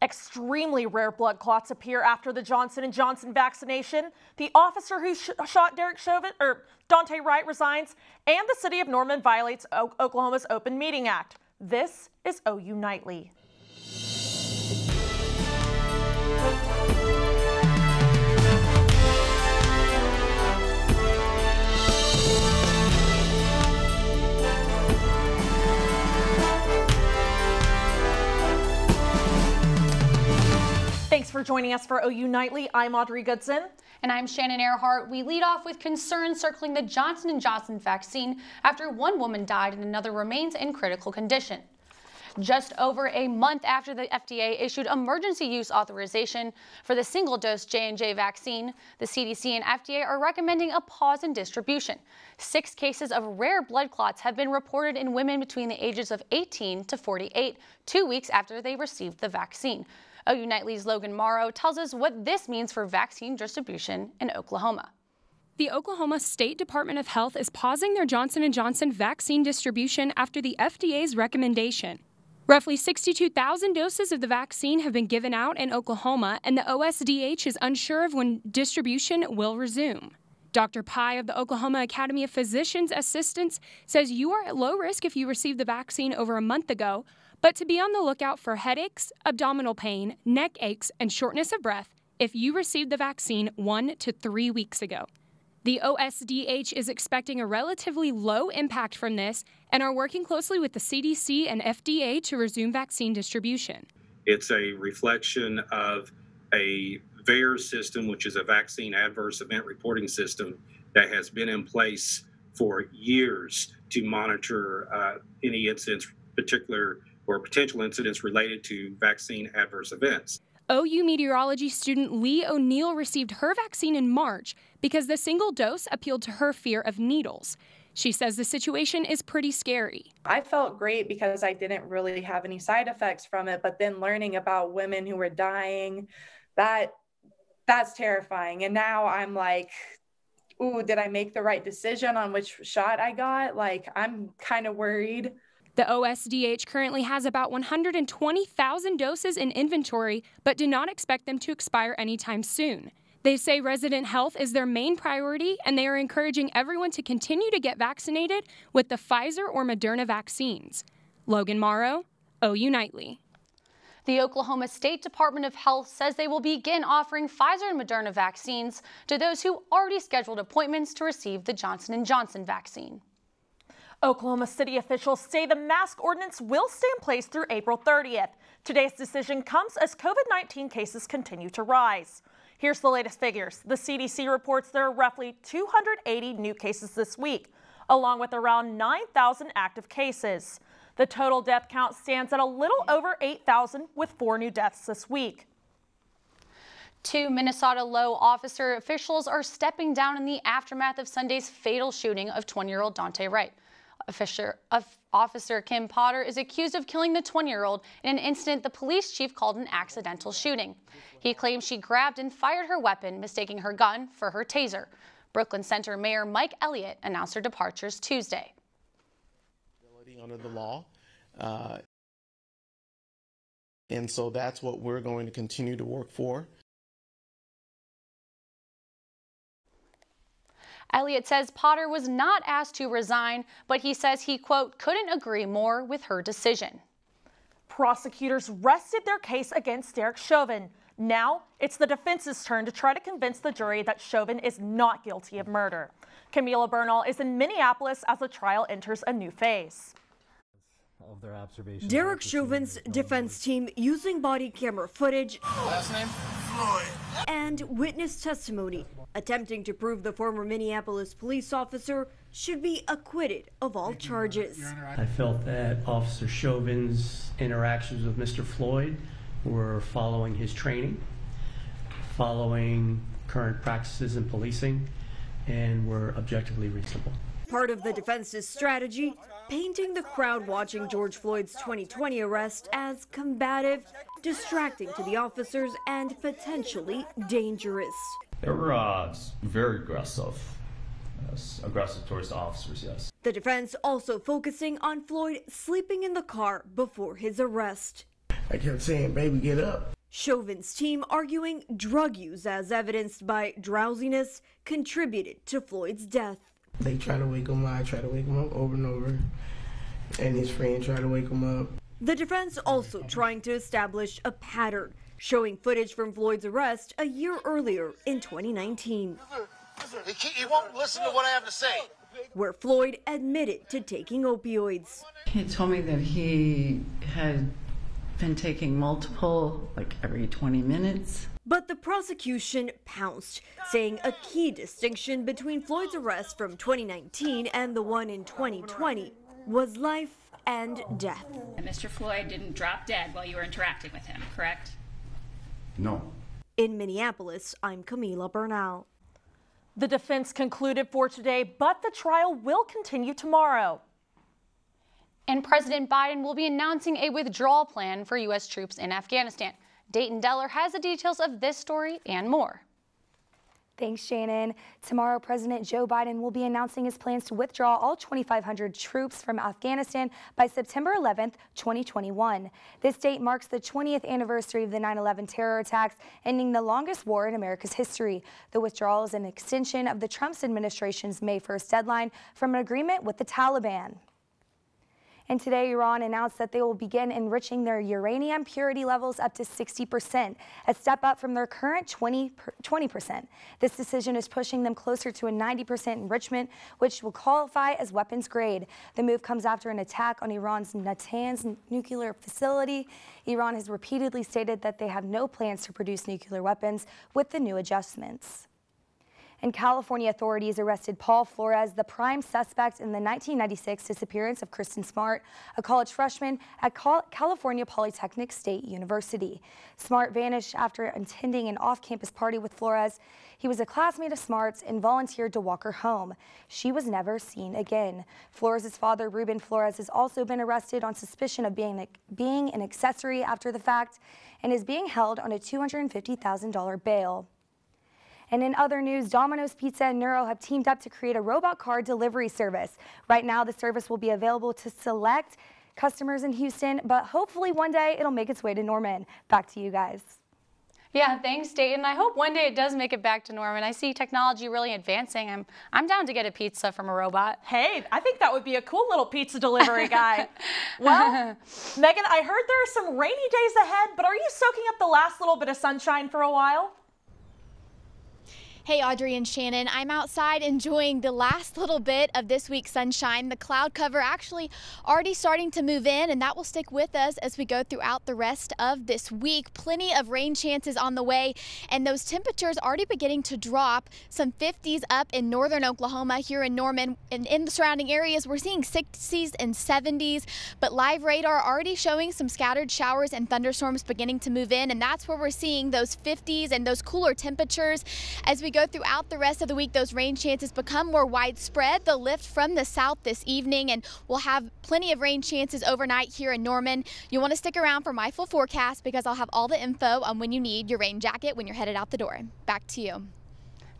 Extremely rare blood clots appear after the Johnson & Johnson vaccination. The officer who shot Dante Wright resigns, and the city of Norman violates Oklahoma's Open Meeting Act. This is OU Nightly. Thanks for joining us for OU Nightly. I'm Audrey Goodson. And I'm Shannon Ehrhardt. We lead off with concerns circling the Johnson & Johnson vaccine after one woman died and another remains in critical condition. Just over a month after the FDA issued emergency use authorization for the single-dose J&J vaccine, the CDC and FDA are recommending a pause in distribution. 6 cases of rare blood clots have been reported in women between the ages of 18 to 48, 2 weeks after they received the vaccine. OU Nightly's Logan Morrow tells us what this means for vaccine distribution in Oklahoma. The Oklahoma State Department of Health is pausing their Johnson & Johnson vaccine distribution after the FDA's recommendation. Roughly 62,000 doses of the vaccine have been given out in Oklahoma, and the OSDH is unsure of when distribution will resume. Dr. Pye of the Oklahoma Academy of Physicians Assistants says you are at low risk if you received the vaccine over a month ago, but to be on the lookout for headaches, abdominal pain, neck aches, and shortness of breath if you received the vaccine 1 to 3 weeks ago. The OSDH is expecting a relatively low impact from this and are working closely with the CDC and FDA to resume vaccine distribution. It's a reflection of a VAERS system, which is a vaccine adverse event reporting system that has been in place for years to monitor any incidents, particular or potential incidents related to vaccine adverse events. OU meteorology student Lee O'Neill received her vaccine in March because the single dose appealed to her fear of needles. She says the situation is pretty scary. I felt great because I didn't really have any side effects from it, but then learning about women who were dying, that's terrifying. And now I'm like, ooh, did I make the right decision on which shot I got? Like, I'm kind of worried. The OSDH currently has about 120,000 doses in inventory, but do not expect them to expire anytime soon. They say resident health is their main priority, and they are encouraging everyone to continue to get vaccinated with the Pfizer or Moderna vaccines. Logan Morrow, OU Nightly. The Oklahoma State Department of Health says they will begin offering Pfizer and Moderna vaccines to those who already scheduled appointments to receive the Johnson & Johnson vaccine. Oklahoma City officials say the mask ordinance will stay in place through April 30th. Today's decision comes as COVID-19 cases continue to rise. Here's the latest figures. The CDC reports there are roughly 280 new cases this week, along with around 9,000 active cases. The total death count stands at a little over 8,000, with 4 new deaths this week. 2 Minnesota Low officer officials are stepping down in the aftermath of Sunday's fatal shooting of 20-year-old Dante Wright. Officer Kim Potter is accused of killing the 20-year-old in an incident the police chief called an accidental shooting. He claims she grabbed and fired her weapon, mistaking her gun for her taser. Brooklyn Center Mayor Mike Elliott announced her departures Tuesday. Under the law, and so that's what we're going to continue to work for. Elliott says Potter was not asked to resign, but he says he, quote, couldn't agree more with her decision. Prosecutors rested their case against Derek Chauvin. Now it's the defense's turn to try to convince the jury that Chauvin is not guilty of murder. Camila Bernal is in Minneapolis as the trial enters a new phase. Derek Chauvin's defense team using body camera footage and witness testimony attempting to prove the former Minneapolis police officer should be acquitted of all charges. I felt that Officer Chauvin's interactions with Mr. Floyd were following his training, following current practices in policing, and were objectively reasonable. Part of the defense's strategy, painting the crowd watching George Floyd's 2020 arrest as combative, distracting to the officers, and potentially dangerous. They were very aggressive towards the officers, yes. The defense also focusing on Floyd sleeping in the car before his arrest. I kept saying, baby, get up. Chauvin's team arguing drug use, as evidenced by drowsiness, contributed to Floyd's death. They try to wake him up. I try to wake him up over and over. And his friend tried to wake him up. The defense also trying to establish a pattern, showing footage from Floyd's arrest a year earlier in 2019. He won't listen to what I have to say. Where Floyd admitted to taking opioids. He told me that he had been taking multiple, like every 20 minutes. But the prosecution pounced, saying a key distinction between Floyd's arrest from 2019 and the one in 2020 was life and death. And Mr. Floyd didn't drop dead while you were interacting with him, correct? No. In Minneapolis, I'm Camila Bernal. The defense concluded for today, but the trial will continue tomorrow. And President Biden will be announcing a withdrawal plan for U.S. troops in Afghanistan. Dayton Deller has the details of this story and more. Thanks, Shannon. Tomorrow, President Joe Biden will be announcing his plans to withdraw all 2,500 troops from Afghanistan by September 11th, 2021. This date marks the 20th anniversary of the 9/11 terror attacks, ending the longest war in America's history. The withdrawal is an extension of the Trump administration's May 1st deadline from an agreement with the Taliban. And today, Iran announced that they will begin enriching their uranium purity levels up to 60%, a step up from their current 20%. This decision is pushing them closer to a 90% enrichment, which will qualify as weapons grade. The move comes after an attack on Iran's Natanz nuclear facility. Iran has repeatedly stated that they have no plans to produce nuclear weapons with the new adjustments. And California authorities arrested Paul Flores, the prime suspect in the 1996 disappearance of Kristen Smart, a college freshman at California Polytechnic State University. Smart vanished after attending an off-campus party with Flores. He was a classmate of Smart's and volunteered to walk her home. She was never seen again. Flores' father, Ruben Flores, has also been arrested on suspicion of being an accessory after the fact and is being held on a $250,000 bail. And in other news, Domino's Pizza and Neuro have teamed up to create a robot car delivery service. Right now, the service will be available to select customers in Houston, but hopefully one day it'll make its way to Norman. Back to you guys. Yeah, thanks, Dayton. I hope one day it does make it back to Norman. I see technology really advancing. I'm down to get a pizza from a robot. Hey, I think that would be a cool little pizza delivery guy. Well, Megan, I heard there are some rainy days ahead, but are you soaking up the last little bit of sunshine for a while? Hey, Audrey and Shannon, I'm outside enjoying the last little bit of this week's sunshine. The cloud cover actually already starting to move in, and that will stick with us as we go throughout the rest of this week. Plenty of rain chances on the way, and those temperatures already beginning to drop. Some 50s up in northern Oklahoma, here in Norman, and in the surrounding areas, we're seeing 60s and 70s, but live radar already showing some scattered showers and thunderstorms beginning to move in, and that's where we're seeing those 50s and those cooler temperatures. As we go throughout the rest of the week, those rain chances become more widespread. They'll lift from the south this evening, and we'll have plenty of rain chances overnight here in Norman. You'll want to stick around for my full forecast because I'll have all the info on when you need your rain jacket when you're headed out the door. Back to you.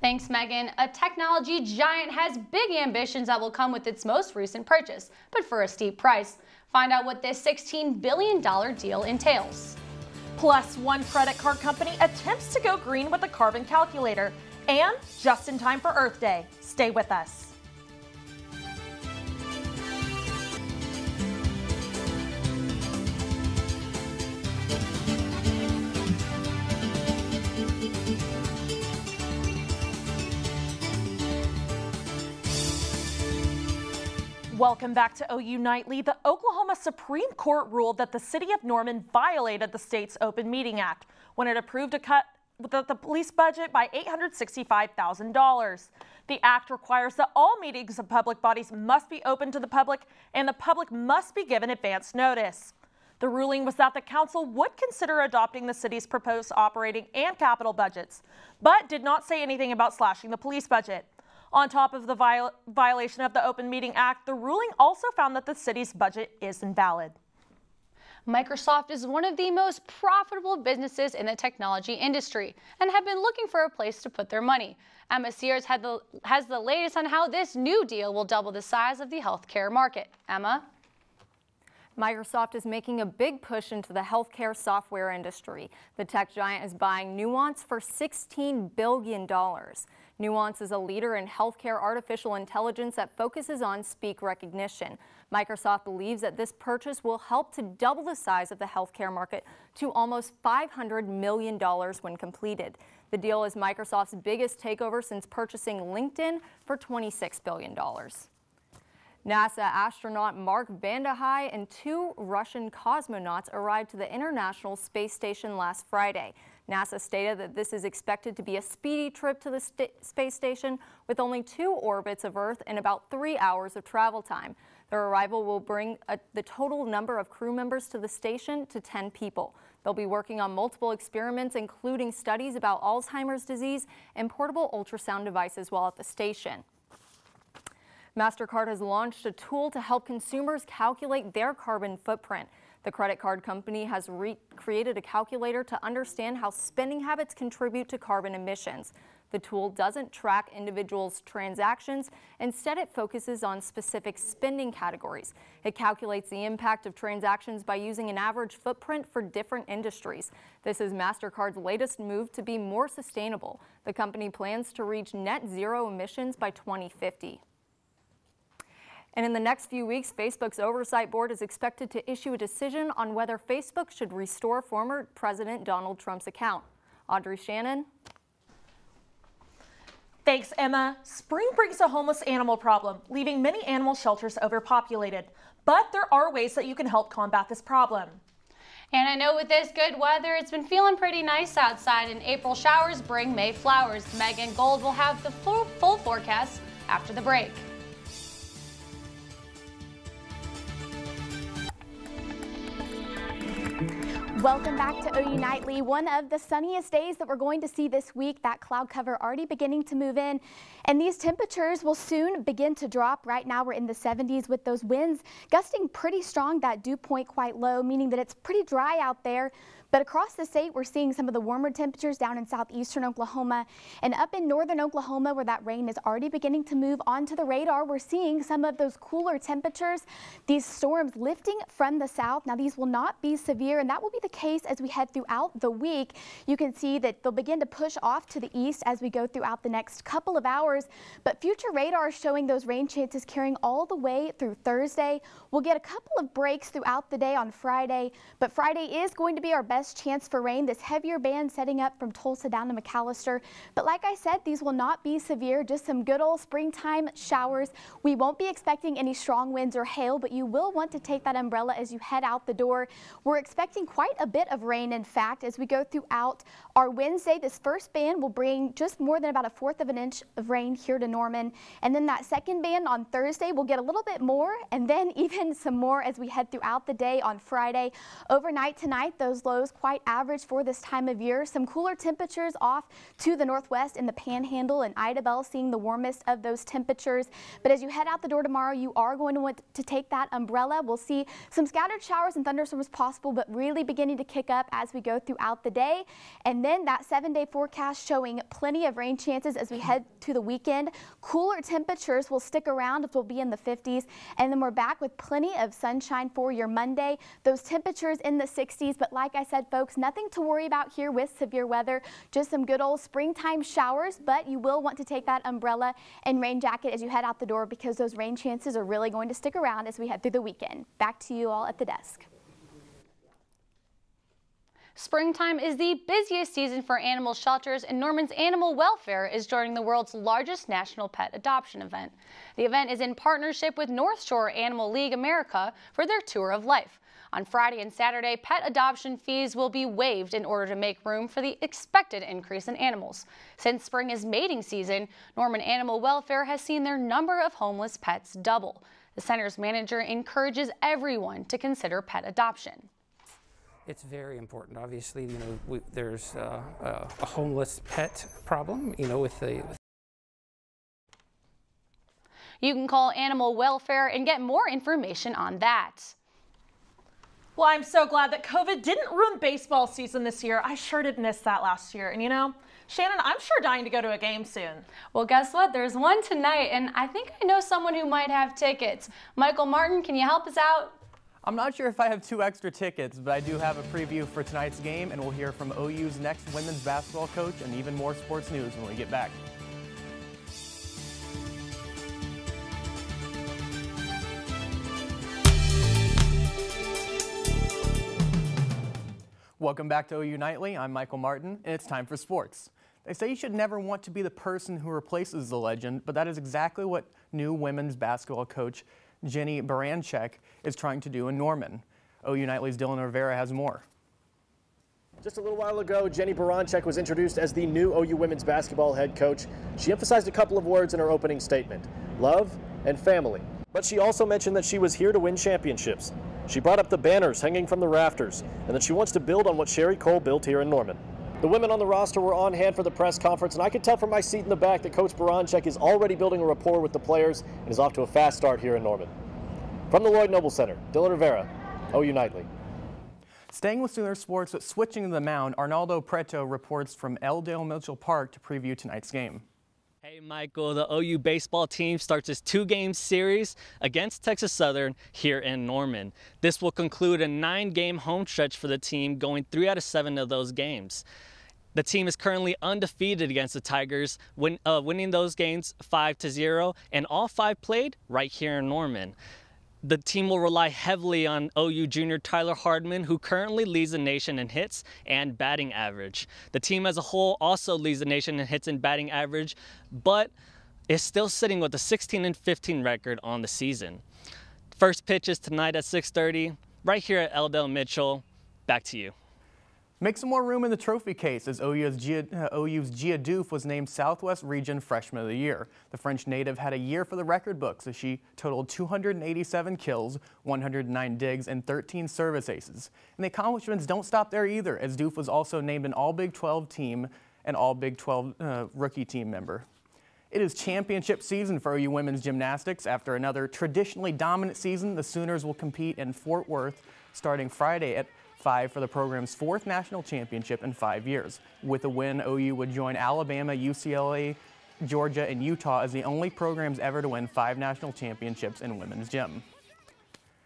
Thanks, Megan. A technology giant has big ambitions that will come with its most recent purchase, but for a steep price. Find out what this $16 billion deal entails. Plus, one credit card company attempts to go green with a carbon calculator. And just in time for Earth Day. Stay with us. Welcome back to OU Nightly. The Oklahoma Supreme Court ruled that the city of Norman violated the state's Open Meeting Act when it approved a cut the police budget by $865,000. The act requires that all meetings of public bodies must be open to the public and the public must be given advance notice. The ruling was that the council would consider adopting the city's proposed operating and capital budgets, but did not say anything about slashing the police budget. On top of the violation of the Open Meeting Act, the ruling also found that the city's budget is invalid. Microsoft is one of the most profitable businesses in the technology industry and have been looking for a place to put their money. Emma Sears has the latest on how this new deal will double the size of the healthcare market. Emma? Microsoft is making a big push into the healthcare software industry. The tech giant is buying Nuance for $16 billion. Nuance is a leader in healthcare artificial intelligence that focuses on speak recognition. Microsoft believes that this purchase will help to double the size of the healthcare market to almost $500 million when completed. The deal is Microsoft's biggest takeover since purchasing LinkedIn for $26 billion. NASA astronaut Mark Vande Hei and 2 Russian cosmonauts arrived to the International Space Station last Friday. NASA stated that this is expected to be a speedy trip to the space station with only 2 orbits of Earth and about 3 hours of travel time. Their arrival will bring the total number of crew members to the station to 10 people. They'll be working on multiple experiments, including studies about Alzheimer's disease and portable ultrasound devices while at the station. MasterCard has launched a tool to help consumers calculate their carbon footprint. The credit card company has created a calculator to understand how spending habits contribute to carbon emissions. The tool doesn't track individuals' transactions. Instead, it focuses on specific spending categories. It calculates the impact of transactions by using an average footprint for different industries. This is MasterCard's latest move to be more sustainable. The company plans to reach net zero emissions by 2050. And in the next few weeks, Facebook's oversight board is expected to issue a decision on whether Facebook should restore former President Donald Trump's account. Audrey, Shannon. Thanks, Emma. Spring brings a homeless animal problem, leaving many animal shelters overpopulated. But there are ways that you can help combat this problem. And I know with this good weather, it's been feeling pretty nice outside, and April showers bring May flowers. Megan Gold will have the full forecast after the break. Welcome back to OU Nightly. One of the sunniest days that we're going to see this week, that cloud cover already beginning to move in. And these temperatures will soon begin to drop. Right now we're in the 70s with those winds gusting pretty strong. That dew point quite low, meaning that it's pretty dry out there. But across the state, we're seeing some of the warmer temperatures down in southeastern Oklahoma and up in northern Oklahoma, where that rain is already beginning to move onto the radar. We're seeing some of those cooler temperatures, these storms lifting from the south. Now, these will not be severe, and that will be the case as we head throughout the week. You can see that they'll begin to push off to the east as we go throughout the next couple of hours. But future radar is showing those rain chances carrying all the way through Thursday. We'll get a couple of breaks throughout the day on Friday, but Friday is going to be our best chance for rain. This heavier band setting up from Tulsa down to McAllister. But like I said, these will not be severe, just some good old springtime showers. We won't be expecting any strong winds or hail, but you will want to take that umbrella as you head out the door. We're expecting quite a bit of rain, in fact, as we go throughout our Wednesday. This first band will bring just more than about 1/4 of an inch of rain here to Norman. And then that second band on Thursday will get a little bit more, and then even some more as we head throughout the day on Friday. Overnight tonight, those lows quite average for this time of year. Some cooler temperatures off to the northwest in the Panhandle, and Idabel seeing the warmest of those temperatures. But as you head out the door tomorrow, you are going to want to take that umbrella. We'll see some scattered showers and thunderstorms possible, but really beginning to kick up as we go throughout the day. And then that 7-day forecast showing plenty of rain chances as we head to the weekend. Cooler temperatures will stick around. It will be in the 50s. And then we're back with plenty of sunshine for your Monday. Those temperatures in the 60s. But like I said, folks, nothing to worry about here with severe weather. Just some good old springtime showers. But you will want to take that umbrella and rain jacket as you head out the door, because those rain chances are really going to stick around as we head through the weekend. Back to you all at the desk. Springtime is the busiest season for animal shelters, and Norman's Animal Welfare is joining the world's largest national pet adoption event. The event is in partnership with North Shore Animal League America for their Tour of Life. On Friday and Saturday, pet adoption fees will be waived in order to make room for the expected increase in animals. Since spring is mating season, Norman Animal Welfare has seen their number of homeless pets double. The center's manager encourages everyone to consider pet adoption. It's very important. Obviously, there's a homeless pet problem, You can call Animal Welfare and get more information on that. Well, I'm so glad that COVID didn't ruin baseball season this year. I sure did miss that last year. And Shannon, I'm sure dying to go to a game soon. Well, guess what? There's one tonight, and I think I know someone who might have tickets. Michael Martin, can you help us out? I'm not sure if I have 2 extra tickets, but I do have a preview for tonight's game, and we'll hear from OU's next women's basketball coach and even more sports news when we get back. Welcome back to OU Nightly. I'm Michael Martin, and it's time for sports. They say you should never want to be the person who replaces the legend, but that is exactly what new women's basketball coach Jenny Baranczyk is trying to do in Norman. OU Nightly's Dylan Rivera has more. Just a little while ago, Jenny Baranczyk was introduced as the new OU women's basketball head coach. She emphasized a couple of words in her opening statement: love and family. But she also mentioned that she was here to win championships. She brought up the banners hanging from the rafters, and that she wants to build on what Sherry Cole built here in Norman. The women on the roster were on hand for the press conference, and I could tell from my seat in the back that Coach Baranczyk is already building a rapport with the players and is off to a fast start here in Norman. From the Lloyd Noble Center, Dylan Rivera, OU Nightly. Staying with Sooner sports, but switching to the mound, Arnaldo Preto reports from Elldale Mitchell Park to preview tonight's game. Hey Michael, the OU baseball team starts its 2-game series against Texas Southern here in Norman. This will conclude a 9-game home stretch for the team, going 3 out of 7 of those games. The team is currently undefeated against the Tigers, winning those games 5-0, and all 5 played right here in Norman. The team will rely heavily on OU junior Tyler Hardman, who currently leads the nation in hits and batting average. The team as a whole also leads the nation in hits and batting average, but is still sitting with a 16-15 record on the season. First pitch is tonight at 6:30, right here at Elldale Mitchell. Back to you. Make some more room in the trophy case as OU's Gia Doof was named Southwest Region Freshman of the Year. The French native had a year for the record books as she totaled 287 kills, 109 digs, and 13 service aces. And the accomplishments don't stop there either, as Doof was also named an All-Big 12 team and All-Big 12 rookie team member. It is championship season for OU women's gymnastics. After another traditionally dominant season, the Sooners will compete in Fort Worth starting Friday at 5 for the program's 4th national championship in 5 years. With a win, OU would join Alabama, UCLA, Georgia, and Utah as the only programs ever to win 5 national championships in women's gym.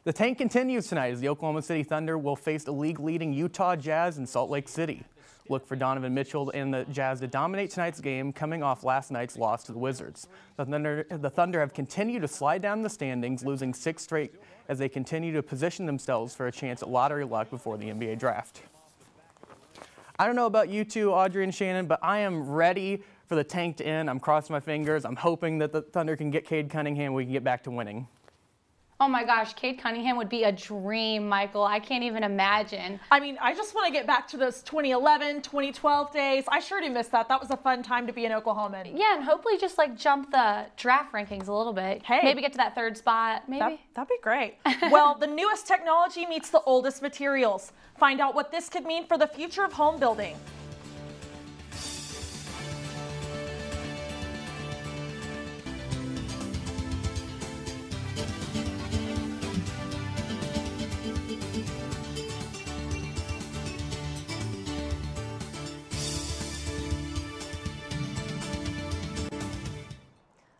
The tank continues tonight as the Oklahoma City Thunder will face the league-leading Utah Jazz in Salt Lake City. Look for Donovan Mitchell and the Jazz to dominate tonight's game, coming off last night's loss to the Wizards. The Thunder have continued to slide down the standings, losing 6 straight as they continue to position themselves for a chance at lottery luck before the NBA draft. I don't know about you two, Audrey and Shannon, but I am ready for the tank to end. I'm crossing my fingers. I'm hoping that the Thunder can get Cade Cunningham and we can get back to winning. Oh my gosh, Cade Cunningham would be a dream, Michael. I can't even imagine. I mean, I just want to get back to those 2011, 2012 days. I sure do miss that. That was a fun time to be an Oklahoman. Yeah, and hopefully just like jump the draft rankings a little bit. Hey. Maybe get to that 3rd spot, maybe. That'd be great. Well, the newest technology meets the oldest materials. Find out what this could mean for the future of home building.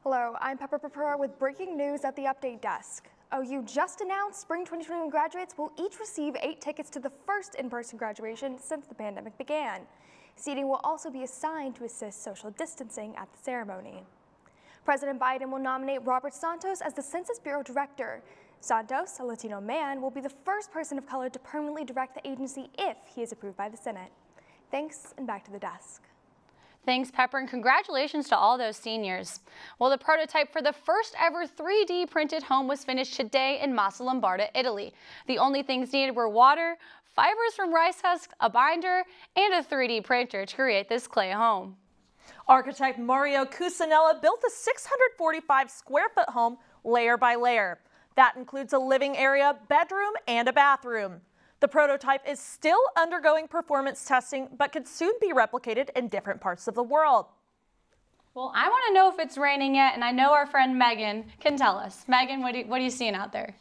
Hello, I'm Purpura with breaking news at the update desk. OU just announced spring 2021 graduates will each receive 8 tickets to the first in-person graduation since the pandemic began. Seating will also be assigned to assist social distancing at the ceremony. President Biden will nominate Robert Santos as the Census Bureau Director. Santos, a Latino man, will be the first person of color to permanently direct the agency if he is approved by the Senate. Thanks, and back to the desk. Thanks, Pepper, and congratulations to all those seniors. Well, the prototype for the first ever 3D printed home was finished today in Massa Lombarda, Italy. The only things needed were water, fibers from rice husks, a binder, and a 3D printer to create this clay home. Architect Mario Cucinella built a 645 square foot home layer by layer. That includes a living area, bedroom, and a bathroom. The prototype is still undergoing performance testing, but could soon be replicated in different parts of the world. Well, I want to know if it's raining yet, and I know our friend Megan can tell us. Megan, what are you seeing out there?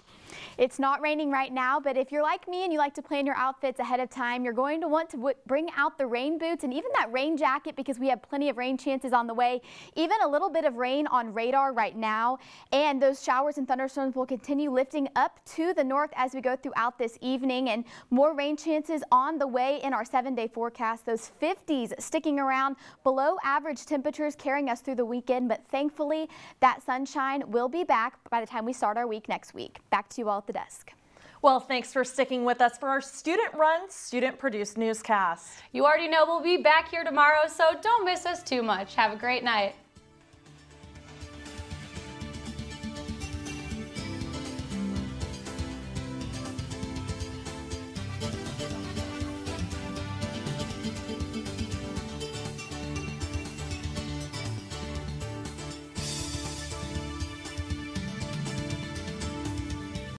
It's not raining right now, but if you're like me and you like to plan your outfits ahead of time, you're going to want to bring out the rain boots and even that rain jacket because we have plenty of rain chances on the way. Even a little bit of rain on radar right now, and those showers and thunderstorms will continue lifting up to the north as we go throughout this evening, and more rain chances on the way in our 7-day forecast. Those 50s sticking around, below average temperatures carrying us through the weekend, but thankfully that sunshine will be back by the time we start our week next week. Back to you all at the desk. Well, thanks for sticking with us for our student-run, student-produced newscast. You already know we'll be back here tomorrow, so don't miss us too much. Have a great night.